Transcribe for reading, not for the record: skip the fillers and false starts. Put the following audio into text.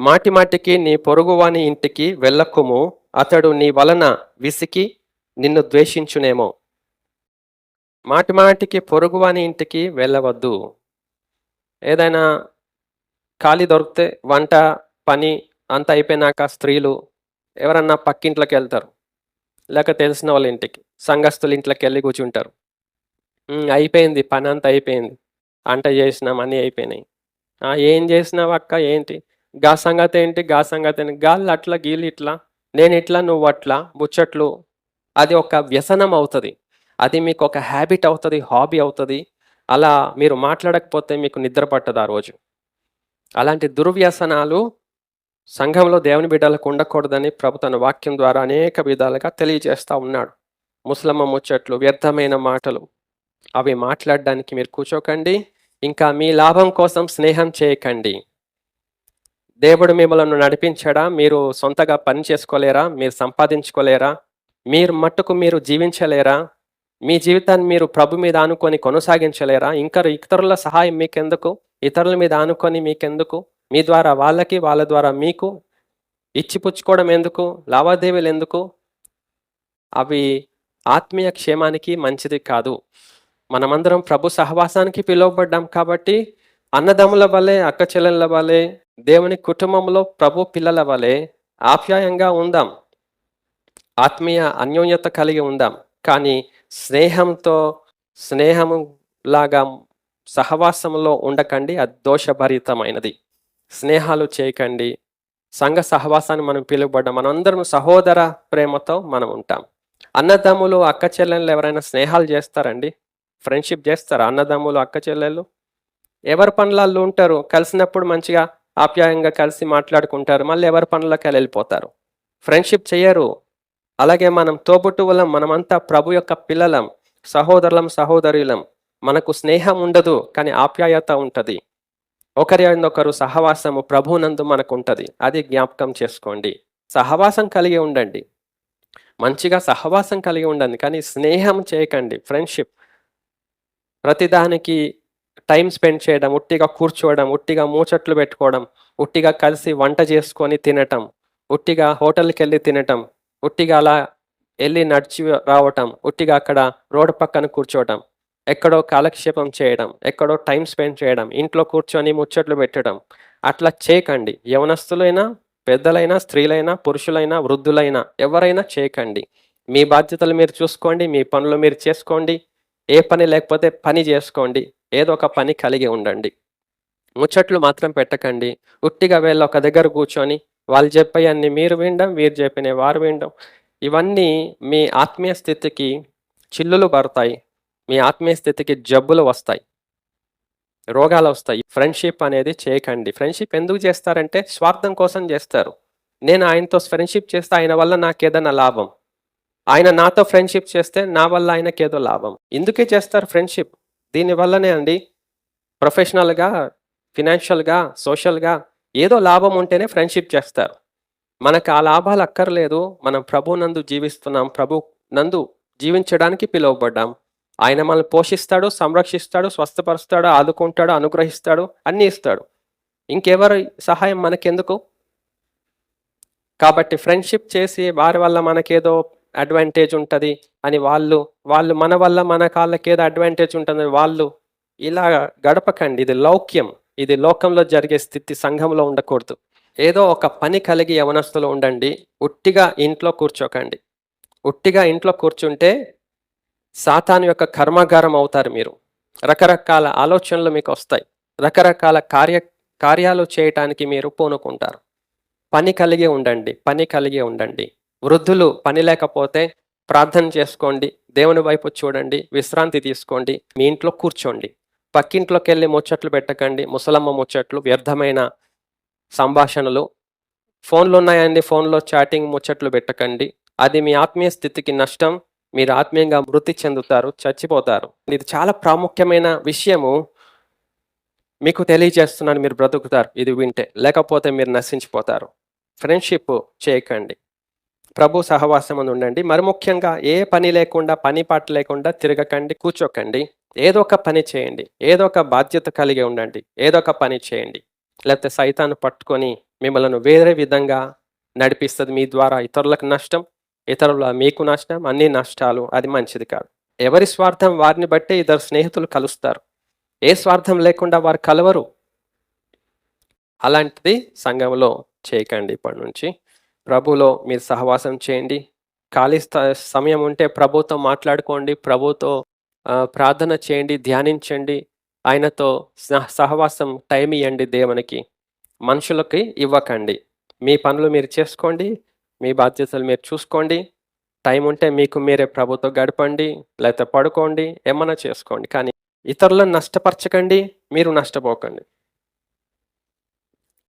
మాటిమాటికి నీ పొరుగువాని ఇంటికి వెళ్ళకుము, అతడు నీ వలన విసికి నిన్ను ద్వేషించునేమో. మాటిమాటికి పొరుగువాని ఇంటికి వెళ్ళవద్దు. ఏదైనా ఖాళీ దొరికితే వంట పని అంతా అయిపోయినాక స్త్రీలు ఎవరన్నా పక్కింట్లోకి వెళ్తారు, లేక తెలిసిన వాళ్ళ ఇంటికి, సంఘస్థుల ఇంట్లోకి వెళ్ళి కూర్చుంటారు. అయిపోయింది, పని అంతా అయిపోయింది, వంట చేసినాం, అన్నీ అయిపోయినాయి. ఏం చేసినావు అక్క, ఏంటి గా సంగతి ఏంటి, గా సంగతి ఏంటి, గాళ్ళు అట్లా గీళ్ళు ఇట్లా, నేను ఇట్లా నువ్వు అట్లా ముచ్చట్లు. అది ఒక వ్యసనం అవుతుంది, అది మీకు ఒక హ్యాబిట్ అవుతుంది, హాబీ అవుతుంది. అలా మీరు మాట్లాడకపోతే మీకు నిద్ర పట్టదు ఆ రోజు. అలాంటి దుర్వ్యసనాలు సంఘంలో దేవుని బిడ్డలకు ఉండకూడదని ప్రభు తన వాక్యం ద్వారా అనేక విధాలుగా తెలియజేస్తూ ఉన్నాడు. ముసలమ్మ ముచ్చట్లు, వ్యర్థమైన మాటలు, అవి మాట్లాడడానికి మీరు కూర్చోకండి. ఇంకా మీ లాభం కోసం స్నేహం చేయకండి. దేవుడు మిమ్మల్ని నడిపించాడా? మీరు సొంతగా పని చేసుకోలేరా? మీరు సంపాదించుకోలేరా? మీరు మట్టుకు మీరు జీవించలేరా? మీ జీవితాన్ని మీరు ప్రభు మీద ఆనుకొని కొనసాగించలేరా? ఇంకా ఇతరుల సహాయం మీకెందుకు? ఇతరుల మీద ఆనుకొని మీకెందుకు? మీ ద్వారా వాళ్ళకి, వాళ్ళ ద్వారా మీకు ఇచ్చిపుచ్చుకోవడం ఎందుకు? లావాదేవీలు ఎందుకు? అవి ఆత్మీయ క్షేమానికి మంచిది కాదు. మనమందరం ప్రభు సహవాసానికి పిలువబడ్డాం కాబట్టి అన్నదమ్ముల వలె, అక్క చెల్లెళ్ళ వలె, దేవుని కుటుంబంలో ప్రభు పిల్లల వలె ఆప్యాయంగా ఉందాం, ఆత్మీయ అన్యోన్యత కలిగి ఉందాం. కానీ స్నేహము లాగా సహవాసంలో ఉండకండి, అది దోషభరితమైనది. స్నేహాలు చేయకండి. సంఘ సహవాసాన్ని మనం పిలువబడ్డాం, మనందరం సహోదర ప్రేమతో మనం ఉంటాం. అన్నదమ్ములు, అక్క చెల్లెళ్ళు ఎవరైనా స్నేహాలు చేస్తారండి? ఫ్రెండ్షిప్ చేస్తారా అన్నదమ్ములు, అక్క చెల్లెళ్ళు? ఎవరి పనులలో ఉంటారు, కలిసినప్పుడు మంచిగా ఆప్యాయంగా కలిసి మాట్లాడుకుంటారు, మళ్ళీ ఎవరి పనులకి వెళ్ళిపోతారు, ఫ్రెండ్షిప్ చేయరు. అలాగే మనం తోబుట్టువులం, మనమంతా ప్రభు యొక్క పిల్లలం, సహోదరులం, సహోదరులం. మనకు స్నేహం ఉండదు, కానీ ఆప్యాయత ఉంటుంది. ఒకరి ఒకరు సహవాసము ప్రభునందు మనకు ఉంటుంది. అది జ్ఞాపకం చేసుకోండి. సహవాసం కలిగి ఉండండి, మంచిగా సహవాసం కలిగి ఉండండి, కానీ స్నేహం చేయకండి. ఫ్రెండ్షిప్ ప్రతిదానికి టైం స్పెండ్ చేయడం, ఉట్టిగా కూర్చోవడం, ఉట్టిగా మూచట్లు పెట్టుకోవడం, ఉట్టిగా కలిసి వంట చేసుకొని తినటం, ఉట్టిగా హోటల్కి వెళ్ళి తినటం, ఉట్టిగా అలా వెళ్ళి నడిచి రావటం, ఉట్టిగా అక్కడ రోడ్డు పక్కన కూర్చోవటం, ఎక్కడో కాలక్షేపం చేయడం, ఎక్కడో టైం స్పెండ్ చేయడం, ఇంట్లో కూర్చొని ముచ్చట్లు పెట్టడం, అట్లా చేయకండి. యవనస్తులైనా, పెద్దలైనా, స్త్రీలైనా, పురుషులైనా, వృద్ధులైనా ఎవరైనా చేయకండి. మీ బాధ్యతలు మీరు చూసుకోండి, మీ పనులు మీరు చేసుకోండి. ఏ పని లేకపోతే పని చేసుకోండి, ఏదో ఒక పని కలిగి ఉండండి. ముచ్చట్లు మాత్రం పెట్టకండి. ఉట్టిగా వీళ్ళు ఒక దగ్గర కూర్చొని వాళ్ళు చెప్పేవన్నీ మీరు వినడం, వీరు చెప్పినవి వారు వినడం, ఇవన్నీ మీ ఆత్మీయ స్థితికి చిల్లులు పడతాయి, మీ ఆత్మీయ స్థితికి జబ్బులు వస్తాయి, రోగాలు వస్తాయి. ఫ్రెండ్షిప్ అనేది చేయకండి. ఫ్రెండ్షిప్ ఎందుకు చేస్తారంటే స్వార్థం కోసం చేస్తారు. నేను ఆయనతో ఫ్రెండ్షిప్ చేస్తే ఆయన వల్ల నాకేదైనా లాభం, ఆయన నాతో ఫ్రెండ్షిప్ చేస్తే నా వల్ల ఆయనకేదో లాభం. ఎందుకే చేస్తారు ఫ్రెండ్షిప్? దీనివల్లనే అండి. ప్రొఫెషనల్గా, ఫినాన్షియల్గా, సోషల్గా ఏదో లాభం ఉంటేనే ఫ్రెండ్షిప్ చేస్తారు. మనకు ఆ లాభాలు అక్కర్లేదు. మనం ప్రభు నందు జీవిస్తున్నాం, ప్రభు నందు జీవించడానికి పిలువబడ్డాం. ఆయన మనల్ని పోషిస్తాడు, సంరక్షిస్తాడు, స్వస్థపరుస్తాడు, ఆదుకుంటాడు, అనుగ్రహిస్తాడు, అన్నీ ఇస్తాడు. ఇంకెవరి సహాయం మనకెందుకు? కాబట్టి ఫ్రెండ్షిప్ చేసి వారి వల్ల మనకేదో అడ్వాంటేజ్ ఉంటుంది అని వాళ్ళు మన వల్ల మన కాళ్ళకేదో అడ్వాంటేజ్ ఉంటుంది వాళ్ళు ఇలా గడపకండి. ఇది లౌక్యం, ఇది లోకంలో జరిగే స్థితి సంఘంలో ఉండకూడదు. ఏదో ఒక పని కలిగి యవనస్తులు ఉండండి. ఉట్టిగా ఇంట్లో కూర్చోకండి. ఉట్టిగా ఇంట్లో కూర్చుంటే సాతాను యొక్క కర్మాగారం అవుతారు మీరు. రకరకాల ఆలోచనలు మీకు వస్తాయి, రకరకాల కార్యాలు చేయటానికి మీరు పూనుకుంటారు. పని కలిగి ఉండండి, పని కలిగి ఉండండి. వృద్ధులు పని లేకపోతే ప్రార్థన చేసుకోండి, దేవుని వైపు చూడండి, విశ్రాంతి తీసుకోండి, మీ ఇంట్లో కూర్చోండి. పక్కింట్లోకి వెళ్ళి ముచ్చట్లు పెట్టకండి, ముసలమ్మ ముచ్చట్లు, వ్యర్థమైన సంభాషణలు. ఫోన్లు ఉన్నాయండి, ఫోన్లో చాటింగ్ ముచ్చట్లు పెట్టకండి. అది మీ ఆత్మీయ స్థితికి నష్టం. మీరు ఆత్మీయంగా మృతి చెందుతారు, చచ్చిపోతారు. ఇది చాలా ప్రాముఖ్యమైన విషయము. మీకు తెలియజేస్తున్నాను, మీరు బ్రతుకుతారు ఇది వింటే, లేకపోతే మీరు నశించిపోతారు. ఫ్రెండ్షిప్ చేయకండి, ప్రభు సహవాసం అని ఉండండి. మరి ముఖ్యంగా ఏ పని లేకుండా, పని పాట లేకుండా తిరగకండి, కూర్చోకండి. ఏదో ఒక పని చేయండి, ఏదో ఒక బాధ్యత కలిగి ఉండండి, ఏదో ఒక పని చేయండి. లేకపోతే సైతాను పట్టుకొని మిమ్మల్ని వేరే విధంగా నడిపిస్తుంది. మీ ద్వారా ఇతరులకు నష్టం, ఇతరుల మీకు నష్టం, అన్ని నష్టాలు. అది మంచిది కాదు. ఎవరి స్వార్థం వారిని బట్టే ఇద్దరు స్నేహితులు కలుస్తారు. ఏ స్వార్థం లేకుండా వారు కలవరు. అలాంటిది సంఘంలో చేయకండి ఇప్పటి నుంచి. ప్రభువులో మీరు సహవాసం చేయండి. ఖాళీ సమయం ఉంటే ప్రభువుతో మాట్లాడుకోండి. ప్రభువుతో ప్రార్థన చేయండి, ధ్యానించండి. ఆయనతో సహవాసం టైం ఇయ్యండి దేవునికి. మనుషులకి ఇవ్వకండి. మీ పనులు మీరు చేసుకోండి. మీ బాధ్యతలు మీరు చూసుకోండి. టైం ఉంటే మీకు మీరే ప్రభుతో గడపండి, లేకపోతే పడుకోండి, ఏమన్నా చేసుకోండి. కానీ ఇతరులను నష్టపరచకండి, మీరు నష్టపోకండి.